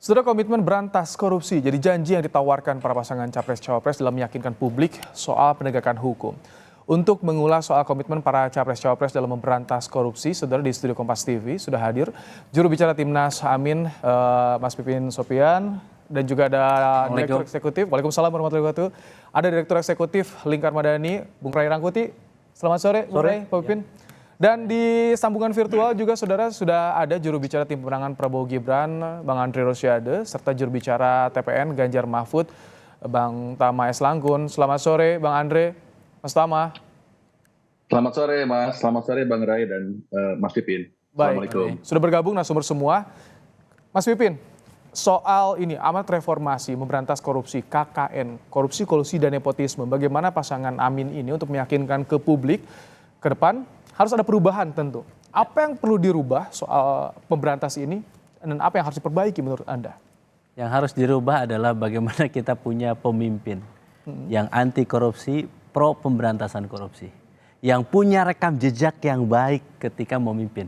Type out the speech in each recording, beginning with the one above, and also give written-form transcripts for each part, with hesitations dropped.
Sudah komitmen berantas korupsi jadi janji yang ditawarkan para pasangan Capres-Cawapres dalam meyakinkan publik soal penegakan hukum. Untuk mengulas soal komitmen para Capres-Cawapres dalam memberantas korupsi, saudara di studio Kompas TV sudah hadir juru bicara Timnas Amin, Mas Pipin Sopian, dan juga ada Direktur Eksekutif, Waalaikumsalam warahmatullahi wabarakatuh, ada Direktur Eksekutif Lingkar Madani, Bung Ray Rangkuti. Selamat sore, Bung Ray, Pak Pipin. Dan di sambungan virtual juga saudara sudah ada juru bicara tim pemenangan Prabowo Gibran, Bang Andre Rosiade, serta juru bicara TPN Ganjar Mahfud, Bang Tama S. Langkun. Selamat sore Bang Andre, Mas Tama. Selamat sore Mas, selamat sore Bang Ray dan Mas Pipin. Assalamualaikum. Sudah bergabung narasumber semua. Mas Pipin, soal ini amat reformasi memberantas korupsi KKN, korupsi, kolusi dan nepotisme. Bagaimana pasangan Amin ini untuk meyakinkan ke publik ke depan harus ada perubahan tentu. Apa yang perlu dirubah soal pemberantas ini dan apa yang harus diperbaiki menurut Anda? Yang harus dirubah adalah bagaimana kita punya pemimpin yang anti korupsi, pro pemberantasan korupsi. Yang punya rekam jejak yang baik ketika memimpin.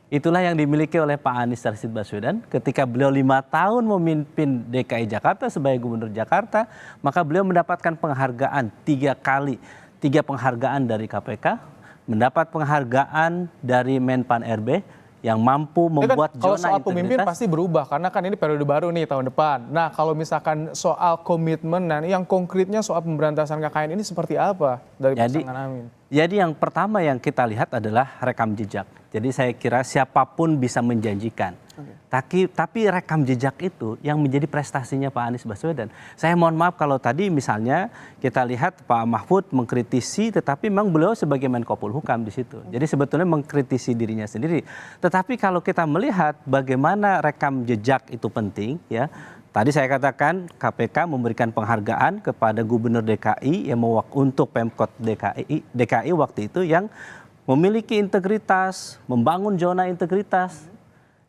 Itulah yang dimiliki oleh Pak Anies Rashid Baswedan ketika beliau 5 tahun memimpin DKI Jakarta sebagai Gubernur Jakarta, maka beliau mendapatkan penghargaan 3 kali. 3 penghargaan dari KPK, mendapat penghargaan dari Menpan RB yang mampu membuat kan, kalau zona soal pemimpin pasti berubah karena kan ini periode baru nih tahun depan. Nah kalau misalkan soal komitmen dan yang konkretnya soal pemberantasan KKN ini seperti apa dari pasangan Amin? Jadi yang pertama yang kita lihat adalah rekam jejak. Jadi saya kira siapapun bisa menjanjikan. Tapi rekam jejak itu yang menjadi prestasinya Pak Anies Baswedan. Saya mohon maaf kalau tadi misalnya kita lihat Pak Mahfud mengkritisi, tetapi memang beliau sebagai Menko Polhukam di situ. Jadi sebetulnya mengkritisi dirinya sendiri. Tetapi kalau kita melihat bagaimana rekam jejak itu penting, ya. Tadi saya katakan KPK memberikan penghargaan kepada Gubernur DKI yang untuk Pemkot DKI waktu itu yang memiliki integritas, membangun zona integritas.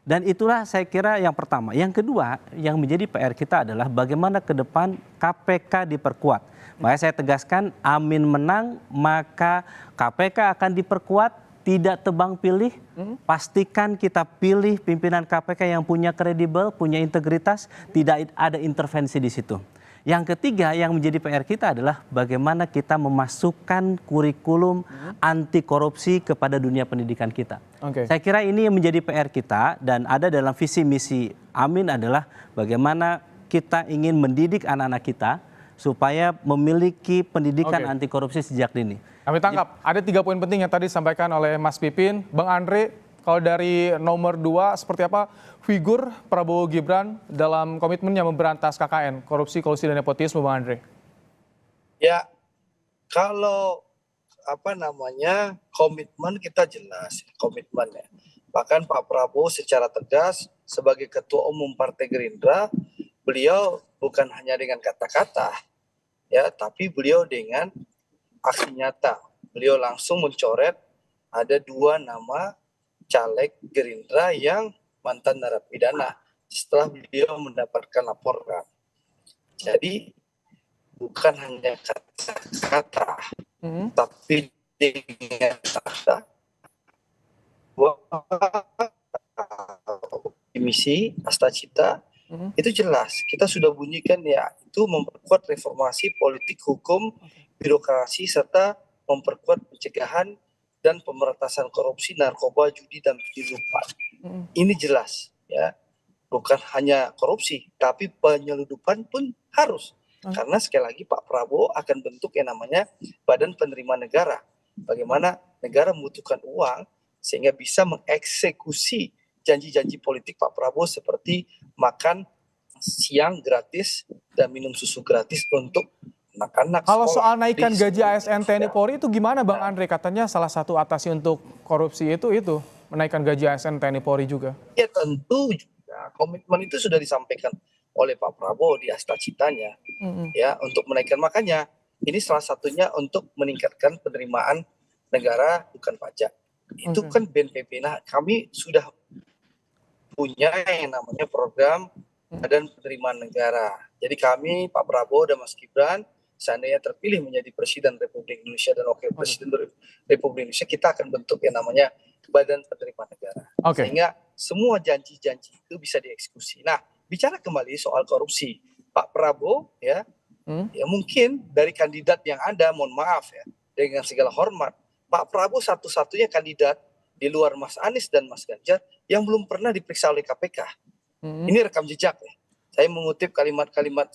Dan itulah saya kira yang pertama. Yang kedua yang menjadi PR kita adalah bagaimana ke depan KPK diperkuat. Makanya saya tegaskan Amin menang maka KPK akan diperkuat, tidak tebang pilih. Pastikan kita pilih pimpinan KPK yang punya kredibel, punya integritas, tidak ada intervensi di situ. Yang ketiga yang menjadi PR kita adalah bagaimana kita memasukkan kurikulum anti korupsi kepada dunia pendidikan kita. Saya kira ini yang menjadi PR kita dan ada dalam visi misi Amin adalah bagaimana kita ingin mendidik anak-anak kita supaya memiliki pendidikan anti korupsi sejak dini. Kami tangkap, ada 3 poin penting yang tadi disampaikan oleh Mas Pipin. Bang Andre, kalau dari nomor 2 seperti apa figur Prabowo Gibran dalam komitmennya memberantas KKN, korupsi, kolusi dan nepotisme, Bang Andre? Ya, kalau komitmen kita jelas komitmennya. Bahkan Pak Prabowo secara tegas sebagai Ketua Umum Partai Gerindra, beliau bukan hanya dengan kata-kata, ya, tapi beliau dengan aksi nyata. Beliau langsung mencoret ada 2 nama caleg Gerindra yang mantan narapidana setelah beliau mendapatkan laporan. Jadi bukan hanya kata-kata, tapi dengan kata misi Astacita itu jelas. Kita sudah bunyikan ya itu memperkuat reformasi politik, hukum, birokrasi serta memperkuat pencegahan dan pemberantasan korupsi, narkoba, judi dan penyeludupan. Ini jelas ya. Bukan hanya korupsi, tapi penyeludupan pun harus. Karena sekali lagi Pak Prabowo akan bentuk yang namanya Badan Penerima Negara. Bagaimana negara membutuhkan uang sehingga bisa mengeksekusi janji-janji politik Pak Prabowo seperti makan siang gratis dan minum susu gratis untuk anak-anak. Kalau soal naikkan gaji ASN TNI Polri itu gimana Bang Andre? Katanya salah satu atasi untuk korupsi itu menaikkan gaji ASN TNI Polri juga. Ya tentu juga komitmen itu sudah disampaikan oleh Pak Prabowo di Astacitanya ya untuk menaikkan, makanya ini salah satunya untuk meningkatkan penerimaan negara bukan pajak. Itu kan BNPB. Nah, kami sudah punya yang namanya program Badan Penerimaan Negara. Jadi kami Pak Prabowo dan Mas Gibran seandainya terpilih menjadi Presiden Republik Indonesia dan Wakil Presiden Republik Indonesia, kita akan bentuk yang namanya Badan Penerimaan Negara. Sehingga semua janji-janji itu bisa dieksekusi. Nah, bicara kembali soal korupsi. Pak Prabowo ya mungkin dari kandidat yang ada, mohon maaf ya, dengan segala hormat, Pak Prabowo satu-satunya kandidat di luar Mas Anies dan Mas Ganjar yang belum pernah diperiksa oleh KPK. Ini rekam jejak ya. Saya mengutip kalimat-kalimat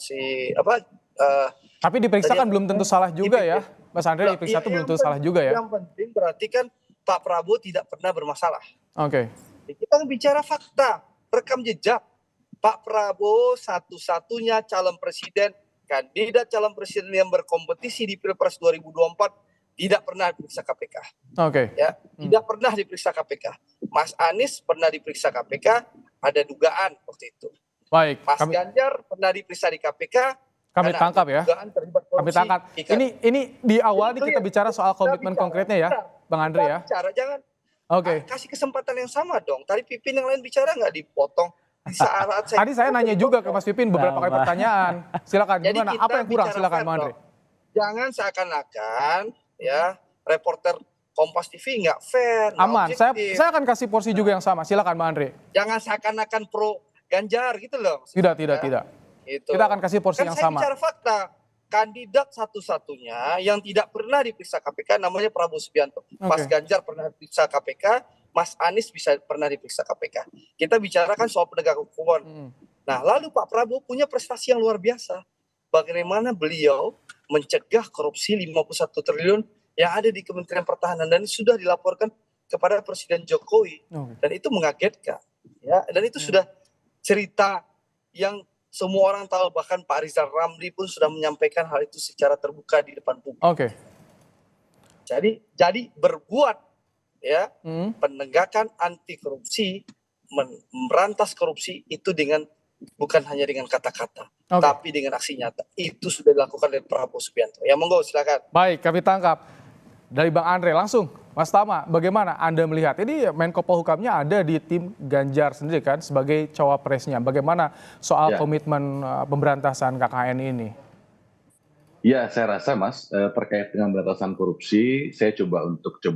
Tapi diperiksa kan belum tentu salah juga ya, Mas Andre, diperiksa itu belum tentu salah juga ya. Yang penting berarti kan Pak Prabowo tidak pernah bermasalah. Oke. Kita bicara fakta, rekam jejak. Pak Prabowo satu-satunya calon presiden, kandidat calon presiden yang berkompetisi di Pilpres 2024 tidak pernah diperiksa KPK. Oke. Ya, tidak pernah diperiksa KPK. Mas Anies pernah diperiksa KPK, ada dugaan waktu itu. Baik. Mas Ganjar pernah diperiksa di KPK. Kami tangkap ya. Kami tangkap. Ini di awal kita bicara soal komitmen konkretnya ya, Bang Andre ya. Jangan. Oke. Kasih kesempatan yang sama dong. Tadi Pipin yang lain bicara nggak dipotong. Tadi saya nanya juga ke Mas Pipin beberapa kali pertanyaan. Silakan. Gimana? Apa yang kurang? Silakan, Bang Andre. Jangan seakan-akan ya reporter Kompas TV nggak fair. Aman. Saya akan kasih porsi juga yang sama. Silakan, Bang Andre. Jangan seakan-akan pro Ganjar gitu loh. Tidak. Gitu. Kita akan kasih porsi yang sama. Saya bicara fakta. Kandidat satu-satunya yang tidak pernah diperiksa KPK namanya Prabowo Subianto. Mas Ganjar pernah diperiksa KPK, Mas Anies pernah diperiksa KPK. Kita bicarakan soal penegak hukum. Nah, lalu Pak Prabowo punya prestasi yang luar biasa. Bagaimana beliau mencegah korupsi 51 triliun yang ada di Kementerian Pertahanan dan sudah dilaporkan kepada Presiden Jokowi. Dan itu mengagetkan. Ya, dan itu sudah cerita yang semua orang tahu, bahkan Pak Rizal Ramli pun sudah menyampaikan hal itu secara terbuka di depan publik. Oke. Jadi berbuat ya penegakan anti korupsi, memberantas korupsi itu bukan hanya dengan kata-kata, tapi dengan aksi nyata. Itu sudah dilakukan oleh Prabowo Subianto. Ya monggo silakan. Baik, kami tangkap. Dari Bang Andre langsung, Mas Tama, bagaimana Anda melihat? Ini Menko Polhukamnya ada di tim Ganjar sendiri kan sebagai cawapresnya. Bagaimana soal komitmen pemberantasan KKN ini? Ya, saya rasa Mas, terkait dengan pemberantasan korupsi, saya coba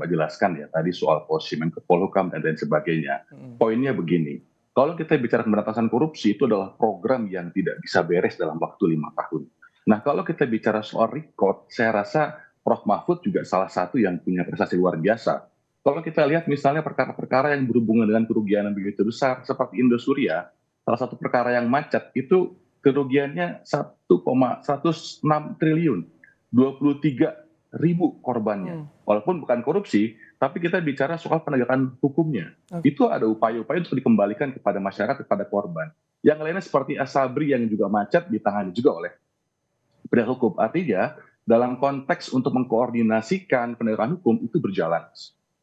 jelaskan ya tadi soal posisi Menko Polhukam dan lain sebagainya. Poinnya begini, kalau kita bicara pemberantasan korupsi itu adalah program yang tidak bisa beres dalam waktu 5 tahun. Nah, kalau kita bicara soal record, saya rasa Prof. Mahfud juga salah satu yang punya prestasi luar biasa. Kalau kita lihat misalnya perkara-perkara yang berhubungan dengan kerugian yang begitu besar seperti Indosuria, salah satu perkara yang macet itu kerugiannya 1,106 triliun, 23.000 korbannya. Walaupun bukan korupsi, tapi kita bicara soal penegakan hukumnya. Itu ada upaya-upaya untuk dikembalikan kepada masyarakat, kepada korban. Yang lainnya seperti Asabri yang juga macet ditangani juga oleh penegak hukum. Artinya dalam konteks untuk mengkoordinasikan penegakan hukum itu berjalan.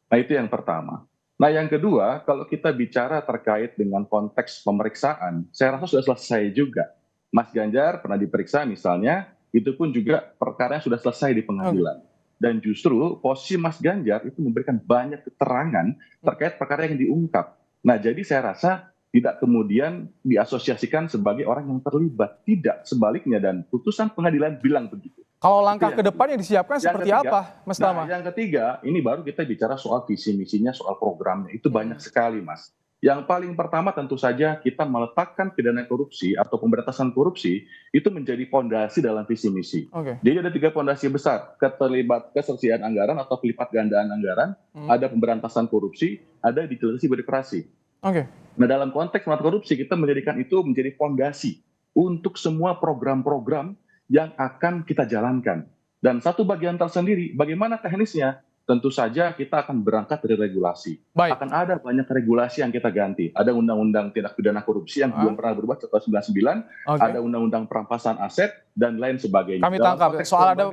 Nah, itu yang pertama. Nah, yang kedua, kalau kita bicara terkait dengan konteks pemeriksaan, saya rasa sudah selesai juga. Mas Ganjar pernah diperiksa misalnya, itu pun juga perkara yang sudah selesai di pengadilan. Dan justru posisi Mas Ganjar itu memberikan banyak keterangan terkait perkara yang diungkap. Nah, jadi saya rasa tidak kemudian diasosiasikan sebagai orang yang terlibat. Tidak, sebaliknya, dan putusan pengadilan bilang begitu. Kalau langkah ke depan yang disiapkan seperti apa, Mas Tama? Yang ketiga, ini baru kita bicara soal visi misinya, soal programnya. Itu banyak sekali, Mas. Yang paling pertama tentu saja kita meletakkan pidana korupsi atau pemberantasan korupsi itu menjadi fondasi dalam visi misi. Jadi ada 3 fondasi besar, ketersediaan anggaran atau pelipat gandaan anggaran, ada pemberantasan korupsi, ada digitalisasi birokrasi. Nah, dalam konteks pemberantasan korupsi kita menjadikan itu menjadi fondasi untuk semua program-program yang akan kita jalankan. Dan satu bagian tersendiri, bagaimana teknisnya? Tentu saja kita akan berangkat dari regulasi. Akan ada banyak regulasi yang kita ganti. Ada undang-undang tindak pidana korupsi yang belum pernah berubah setelah 99, ada undang-undang perampasan aset, dan lain sebagainya. Kami tangkap, soal ada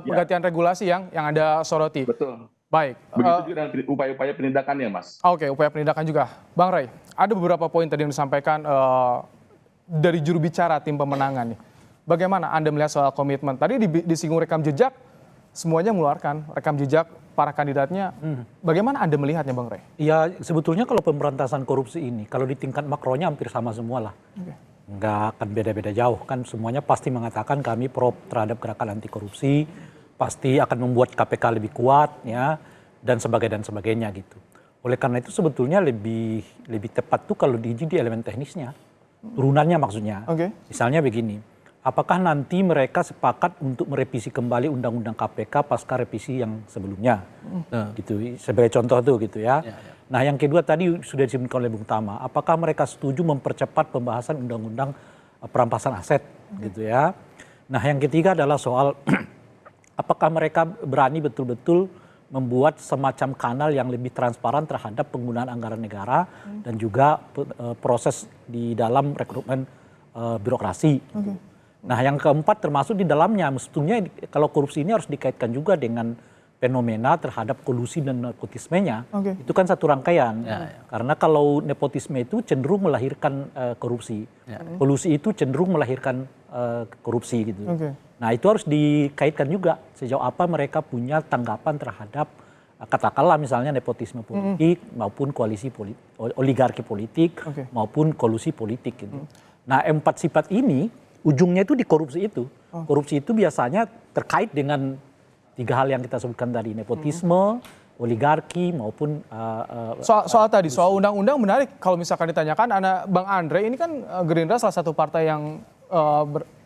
penggantian regulasi yang Anda soroti. Betul. Baik. Begitu juga dengan upaya-upaya penindakannya, Mas. Oke, upaya penindakan juga. Bang Ray, ada beberapa poin tadi yang disampaikan dari juru bicara tim pemenangan nih. Bagaimana Anda melihat soal komitmen? Tadi disinggung rekam jejak, semuanya mengeluarkan rekam jejak para kandidatnya. Bagaimana Anda melihatnya, Bang Ray? Ya, sebetulnya kalau pemberantasan korupsi ini, kalau di tingkat makronya hampir sama semua lah. Nggak akan beda-beda jauh, kan semuanya pasti mengatakan kami pro terhadap gerakan anti korupsi, pasti akan membuat KPK lebih kuat, ya, dan sebagainya gitu. Oleh karena itu sebetulnya lebih tepat tuh kalau diuji di elemen teknisnya. Turunannya maksudnya. Oke. Misalnya begini, apakah nanti mereka sepakat untuk merevisi kembali Undang-Undang KPK pasca revisi yang sebelumnya? Gitu, sebagai contoh tuh gitu ya. Nah yang kedua tadi sudah disebutkan oleh Bung Tama, apakah mereka setuju mempercepat pembahasan Undang-Undang perampasan aset gitu ya. Nah yang ketiga adalah soal apakah mereka berani betul-betul membuat semacam kanal yang lebih transparan terhadap penggunaan anggaran negara dan juga proses di dalam rekrutmen birokrasi. Nah yang keempat termasuk di dalamnya mestinya kalau korupsi ini harus dikaitkan juga dengan fenomena terhadap kolusi dan nepotismenya. Itu kan satu rangkaian. Karena kalau nepotisme itu cenderung melahirkan korupsi. Kolusi itu cenderung melahirkan korupsi gitu. Nah itu harus dikaitkan juga sejauh apa mereka punya tanggapan terhadap katakanlah misalnya nepotisme politik maupun koalisi politik, oligarki politik maupun kolusi politik gitu. Nah empat sifat ini ujungnya itu di korupsi itu. Korupsi itu biasanya terkait dengan tiga hal yang kita sebutkan tadi, nepotisme, oligarki maupun soal tadi soal undang-undang menarik kalau misalkan ditanyakan Bang Andre ini kan Gerindra salah satu partai yang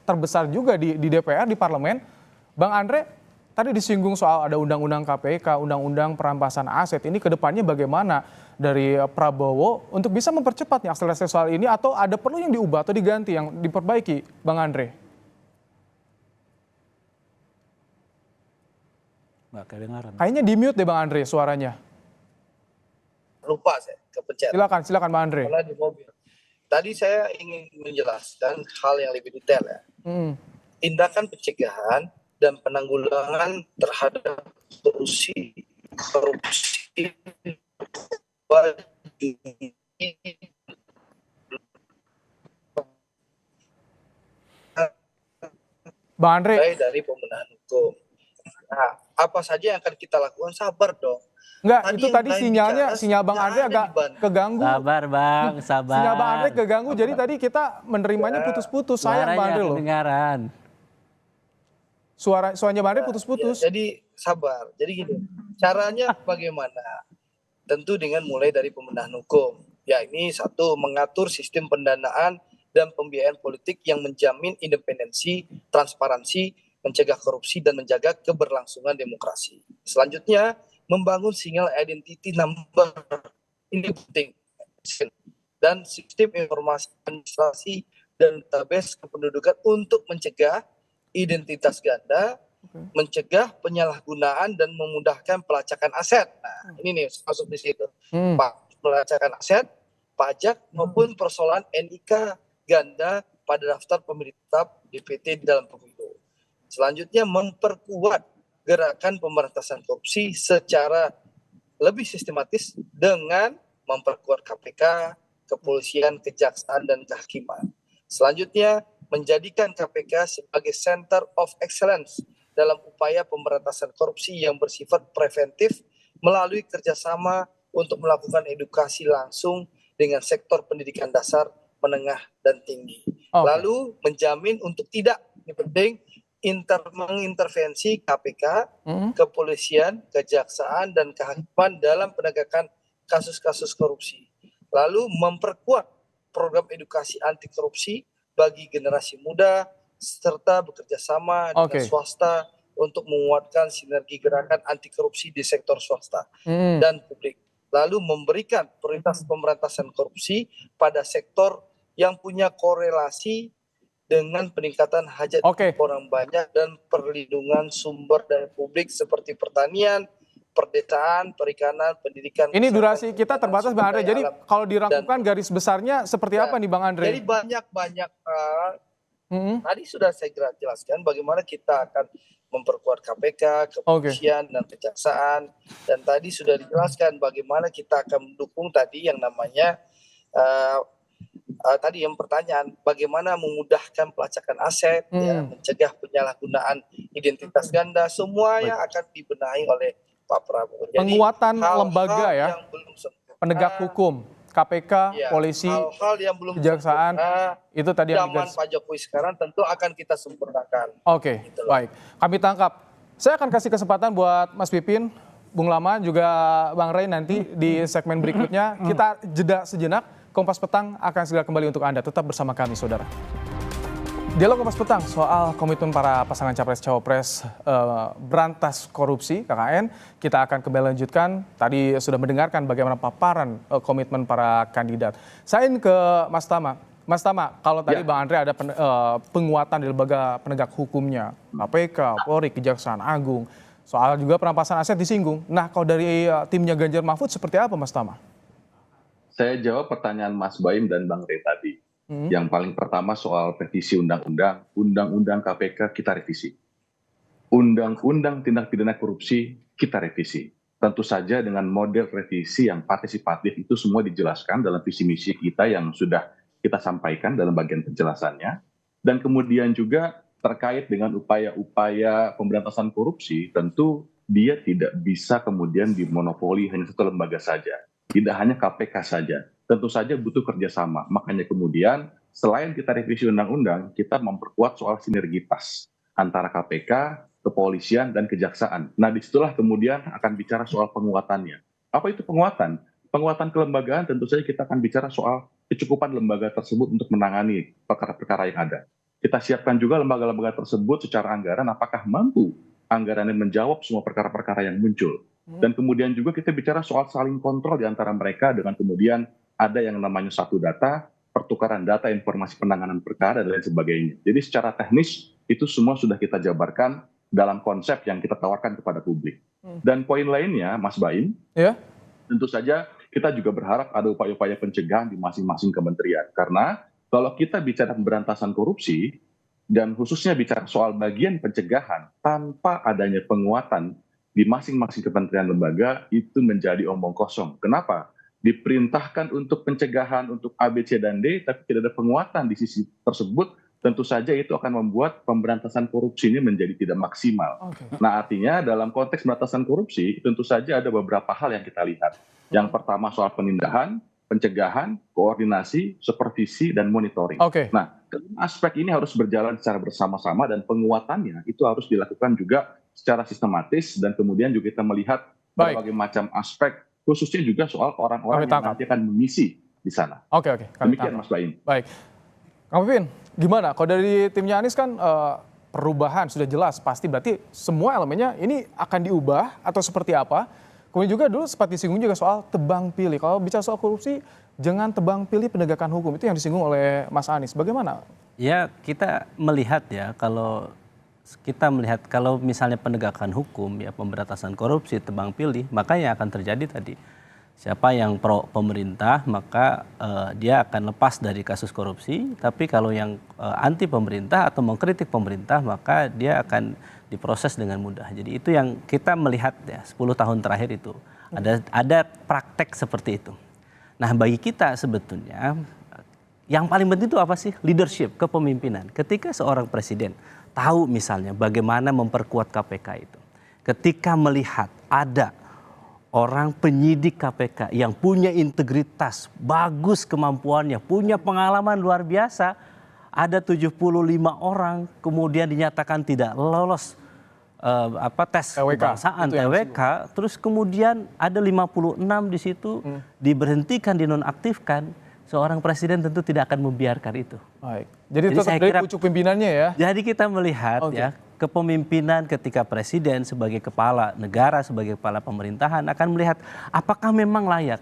terbesar juga di DPR, di parlemen. Bang Andre tadi disinggung soal ada undang-undang KPK, undang-undang perampasan aset. Ini kedepannya bagaimana dari Prabowo untuk bisa mempercepat nih akselerasi soal ini atau ada perlu yang diubah atau diganti yang diperbaiki, Bang Andre? nggak kedengaran. Kayaknya di mute deh Bang Andre suaranya. Lupa saya kepencet. Silakan Bang Andre. Karena di mobil. Tadi saya ingin menjelaskan hal yang lebih detail ya. Tindakan pencegahan dan penanggulangan terhadap korupsi Bang Andre dari pembenahan hukum. Nah, apa saja yang akan kita lakukan? Sabar dong. Enggak, itu tadi sinyal Bang Andre agak keganggu. Sabar Bang, sabar. Sinyal Bang Andre keganggu, jadi tadi kita menerimanya putus-putus. Sayang Bang Andre loh. Kedengaran. Suaranya Bang Andre putus-putus. Ya, jadi sabar. Jadi gini, caranya bagaimana? Tentu dengan mulai dari pembenahan hukum. Ya ini satu, mengatur sistem pendanaan dan pembiayaan politik yang menjamin independensi, transparansi, mencegah korupsi dan menjaga keberlangsungan demokrasi. Selanjutnya, membangun single identity number, ini penting, dan sistem informasi administrasi dan database kependudukan untuk mencegah identitas ganda, mencegah penyalahgunaan dan memudahkan pelacakan aset. Nah, ini nih masuk di situ. Pelacakan aset, pajak maupun persoalan NIK ganda pada daftar pemilih tetap DPT di dalam pemilu. Selanjutnya memperkuat gerakan pemberantasan korupsi secara lebih sistematis dengan memperkuat KPK, kepolisian, kejaksaan, dan kehakiman. Selanjutnya, menjadikan KPK sebagai center of excellence dalam upaya pemberantasan korupsi yang bersifat preventif melalui kerjasama untuk melakukan edukasi langsung dengan sektor pendidikan dasar, menengah, dan tinggi. Lalu menjamin untuk tidak, ini penting, mengintervensi KPK, kepolisian, kejaksaan, dan kehakiman dalam penegakan kasus-kasus korupsi. Lalu memperkuat program edukasi anti korupsi bagi generasi muda, serta bekerja sama dengan swasta untuk menguatkan sinergi gerakan anti korupsi di sektor swasta dan publik. Lalu memberikan prioritas pemberantasan korupsi pada sektor yang punya korelasi dengan peningkatan hajat orang banyak dan perlindungan sumber daya publik seperti pertanian, perdesaan, perikanan, pendidikan. Ini durasi kita terbatas Bang Andre, jadi kalau dirangkumkan garis besarnya seperti apa nih Bang Andre? Jadi banyak tadi sudah saya jelaskan bagaimana kita akan memperkuat KPK, kepolisian, dan kejaksaan. Dan tadi sudah dijelaskan bagaimana kita akan mendukung tadi yang namanya tadi yang pertanyaan bagaimana memudahkan pelacakan aset, ya, mencegah penyalahgunaan identitas ganda, semuanya akan dibenahi oleh Pak Prabowo. Jadi, penguatan lembaga ya, penegak hukum, KPK, polisi, hal-hal yang belum kejaksaan, itu tadi yang zaman Pak Jokowi sekarang tentu akan kita sempurnakan. Gitu baik. Kami tangkap. Saya akan kasih kesempatan buat Mas Pipin, Bung Lama, juga Bang Ray nanti di segmen berikutnya. Kita jeda sejenak. Kompas Petang akan segera kembali untuk Anda. Tetap bersama kami, saudara. Dialog Kompas Petang soal komitmen para pasangan Capres-Cawapres berantas korupsi KKN. Kita akan kembali lanjutkan. Tadi sudah mendengarkan bagaimana paparan komitmen para kandidat. Saya ingin ke Mas Tama. Mas Tama, kalau tadi Bang Andre ada penguatan di lembaga penegak hukumnya, KPK, Polri, Kejaksaan Agung. Soal juga perampasan aset disinggung. Nah, kalau dari timnya Ganjar Mahfud seperti apa, Mas Tama? Saya jawab pertanyaan Mas Baim dan Bang Rey tadi. Yang paling pertama soal revisi undang-undang KPK kita revisi. Undang-undang tindak pidana korupsi kita revisi. Tentu saja dengan model revisi yang partisipatif itu semua dijelaskan dalam visi misi kita yang sudah kita sampaikan dalam bagian penjelasannya. Dan kemudian juga terkait dengan upaya-upaya pemberantasan korupsi, tentu dia tidak bisa kemudian dimonopoli hanya satu lembaga saja. Tidak hanya KPK saja. Tentu saja butuh kerjasama. Makanya kemudian selain kita revisi undang-undang, kita memperkuat soal sinergitas antara KPK, kepolisian, dan kejaksaan. Nah, disitulah kemudian akan bicara soal penguatannya. Apa itu penguatan? Penguatan kelembagaan tentu saja kita akan bicara soal kecukupan lembaga tersebut untuk menangani perkara-perkara yang ada. Kita siapkan juga lembaga-lembaga tersebut secara anggaran apakah mampu anggarannya menjawab semua perkara-perkara yang muncul. Dan kemudian juga kita bicara soal saling kontrol di antara mereka dengan kemudian ada yang namanya satu data, pertukaran data, informasi penanganan perkara, dan lain sebagainya. Jadi secara teknis itu semua sudah kita jabarkan dalam konsep yang kita tawarkan kepada publik. Dan poin lainnya, Mas Baim, tentu saja kita juga berharap ada upaya-upaya pencegahan di masing-masing kementerian. Karena kalau kita bicara pemberantasan korupsi, dan khususnya bicara soal bagian pencegahan, tanpa adanya penguatan di masing-masing kementerian lembaga, itu menjadi omong kosong. Kenapa? Diperintahkan untuk pencegahan untuk A, B, C, dan D, tapi tidak ada penguatan di sisi tersebut, tentu saja itu akan membuat pemberantasan korupsi ini menjadi tidak maksimal. Nah, artinya dalam konteks pemberantasan korupsi, tentu saja ada beberapa hal yang kita lihat. Yang pertama soal penindahan, pencegahan, koordinasi, supervisi, dan monitoring. Nah, aspek ini harus berjalan secara bersama-sama dan penguatannya itu harus dilakukan juga secara sistematis dan kemudian juga kita melihat berbagai macam aspek, khususnya juga soal orang-orang yang nanti akan mengisi di sana. Demikian Mas Baim. Baik. Kang Pipin, gimana? Kalau dari timnya Anies kan perubahan sudah jelas, pasti berarti semua elemennya ini akan diubah atau seperti apa? Kemudian juga dulu sempat disinggung juga soal tebang pilih. Kalau bicara soal korupsi, jangan tebang pilih penegakan hukum. Itu yang disinggung oleh Mas Anies. Bagaimana? Ya, kita melihat ya, kalau misalnya penegakan hukum, ya pemberantasan korupsi, tebang pilih, maka yang akan terjadi tadi. Siapa yang pro pemerintah, maka dia akan lepas dari kasus korupsi. Tapi kalau yang anti pemerintah atau mengkritik pemerintah, maka dia akan diproses dengan mudah. Jadi itu yang kita melihat ya 10 tahun terakhir itu. Ada praktek seperti itu. Nah, bagi kita sebetulnya yang paling penting itu apa sih? Leadership, kepemimpinan. Ketika seorang presiden tahu misalnya bagaimana memperkuat KPK itu. Ketika melihat ada orang penyidik KPK yang punya integritas, bagus kemampuannya, punya pengalaman luar biasa, ada 75 orang kemudian dinyatakan tidak lolos tes kebangsaan TWK, terus kemudian ada 56 di situ diberhentikan, dinonaktifkan. Seorang presiden tentu tidak akan membiarkan itu. Baik. Jadi tetap dari pucuk pimpinannya ya. Jadi kita melihat ya kepemimpinan ketika presiden sebagai kepala negara, sebagai kepala pemerintahan akan melihat apakah memang layak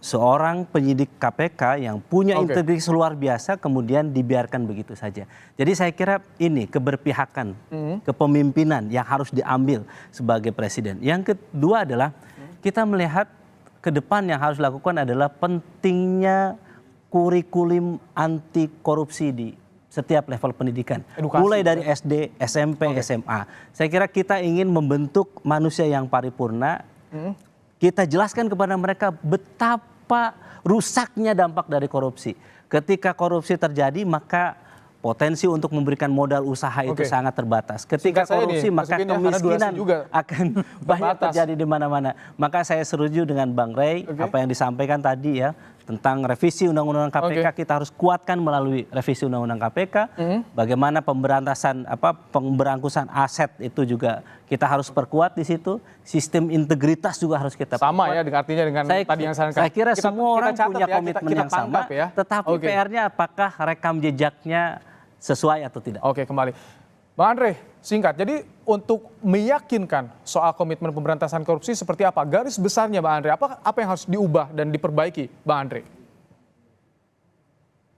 seorang penyidik KPK yang punya integritas luar biasa kemudian dibiarkan begitu saja. Jadi saya kira ini keberpihakan, kepemimpinan yang harus diambil sebagai presiden. Yang kedua adalah kita melihat ke depan yang harus dilakukan adalah pentingnya kurikulum anti korupsi di setiap level pendidikan. Edukasi, mulai dari SD, SMP, SMA. Saya kira kita ingin membentuk manusia yang paripurna. Kita jelaskan kepada mereka betapa rusaknya dampak dari korupsi. Ketika korupsi terjadi, maka potensi untuk memberikan modal usaha itu sangat terbatas. Ketika korupsi maka kemiskinan akan banyak terjadi di mana-mana. Maka saya setuju dengan Bang Rey apa yang disampaikan tadi ya. tentang revisi Undang-Undang KPK, kita harus kuatkan melalui revisi Undang-Undang KPK. Bagaimana pemberantasan pemberangkusan aset itu juga kita harus perkuat di situ. Sistem integritas juga harus kita Sama perkuat. ya artinya dengan tadi yang saya Saya kira semua orang catat punya ya, komitmen kita yang sama, tangkap ya. tetapi Oke. PR-nya apakah rekam jejaknya sesuai atau tidak. Oke, kembali. Bang Andre, singkat. Jadi untuk meyakinkan soal komitmen pemberantasan korupsi seperti apa? Garis besarnya Bang Andre, apa yang harus diubah dan diperbaiki Bang Andre?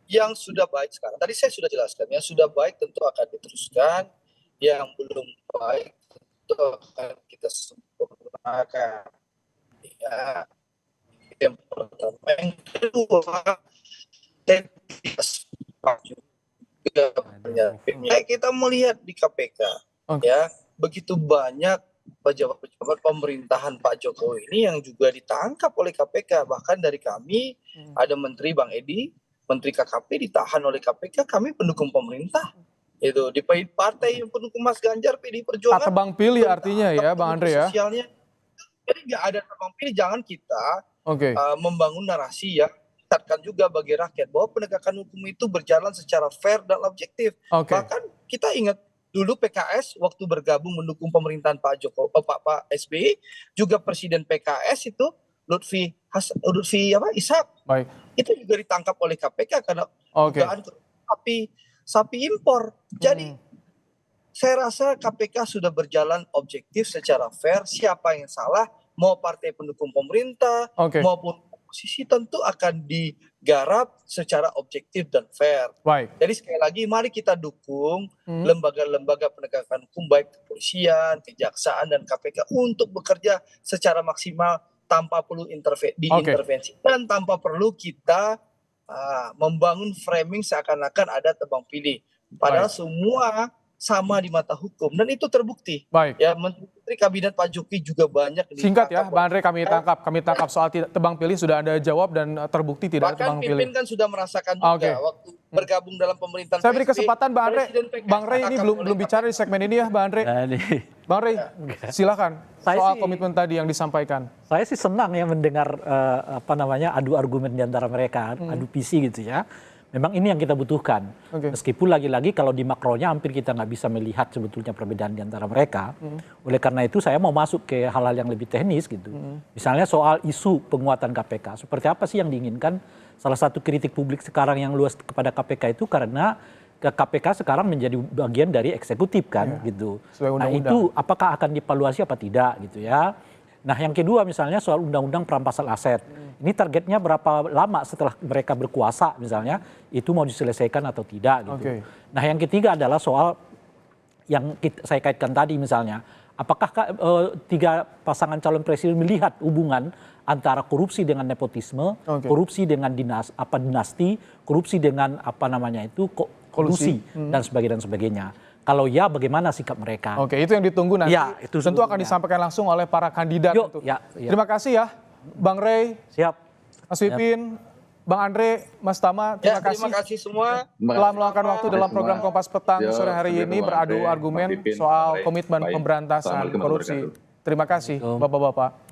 Yang sudah baik sekarang, tadi saya sudah jelaskan, yang sudah baik tentu akan diteruskan, yang belum baik tentu akan kita sempurnakan. Ya, yang pertama. Yang kedua, kita melihat di KPK, ya begitu banyak pejabat-pejabat pemerintahan Pak Jokowi ini yang juga ditangkap oleh KPK. Bahkan dari kami ada Menteri Bang Edi, Menteri KKP ditahan oleh KPK. Kami pendukung pemerintah. Itu di partai yang pendukung Mas Ganjar, PD Perjuangan. Tebang pilih artinya ya Bang Andre ya. Sosialnya. Jadi nggak ada tebang pilih. Jangan kita membangun narasi yang mengingatkan juga bagi rakyat bahwa penegakan hukum itu berjalan secara fair dan objektif. Bahkan kita ingat dulu PKS waktu bergabung mendukung pemerintahan Pak SBY, juga Presiden PKS itu Lutfi Ishak. Baik. Itu juga ditangkap oleh KPK karena dugaan sapi impor. Jadi saya rasa KPK sudah berjalan objektif secara fair. Siapa yang salah, mau partai pendukung pemerintah maupun oposisi tentu akan digarap secara objektif dan fair. Baik. Jadi sekali lagi mari kita dukung lembaga-lembaga penegakan hukum baik kepolisian, kejaksaan dan KPK untuk bekerja secara maksimal tanpa perlu diintervensi dan tanpa perlu kita membangun framing seakan-akan ada tebang pilih. Padahal semua sama di mata hukum dan itu terbukti. Baik. Ya, Menteri Kabinet Pak Jokowi juga banyak. Singkat ya, Bang Andre, kami tangkap soal tebang pilih sudah Anda jawab dan terbukti tidak ada tebang pilih. Bahkan Pipin kan sudah merasakan juga waktu bergabung dalam pemerintahan. Saya beri kesempatan Bang Andre. Bang Rey ini belum bicara di segmen ini ya Bang Andre. Bang Rey, silakan soal komitmen tadi yang disampaikan. Saya sih senang ya mendengar adu argumen di antara mereka, adu visi gitu ya. Memang ini yang kita butuhkan. Meskipun lagi-lagi kalau di makronya hampir kita nggak bisa melihat sebetulnya perbedaan di antara mereka. Oleh karena itu saya mau masuk ke hal-hal yang lebih teknis gitu. Misalnya soal isu penguatan KPK. Seperti apa sih yang diinginkan? Salah satu kritik publik sekarang yang luas kepada KPK itu karena KPK sekarang menjadi bagian dari eksekutif kan gitu. Nah itu apakah akan dievaluasi apa tidak gitu ya. Nah yang kedua misalnya soal undang-undang perampasan aset. Ini targetnya berapa lama setelah mereka berkuasa misalnya itu mau diselesaikan atau tidak gitu. Nah yang ketiga adalah soal yang saya kaitkan tadi misalnya. Apakah tiga pasangan calon presiden melihat hubungan antara korupsi dengan nepotisme, korupsi dengan dinasti, korupsi dengan kolusi dan sebagainya. Kalau ya bagaimana sikap mereka? Itu yang ditunggu nanti. Ya, itu tentu akan disampaikan langsung oleh para kandidat. Terima kasih ya Bang Rey. Siap. Mas Pipin, Bang Andre, Mas Tama, terima kasih. Terima kasih semua. Telah meluangkan waktu dalam program Kompas Petang sore hari ini beradu argumen soal komitmen pemberantasan korupsi. Terima kasih Bapak-bapak.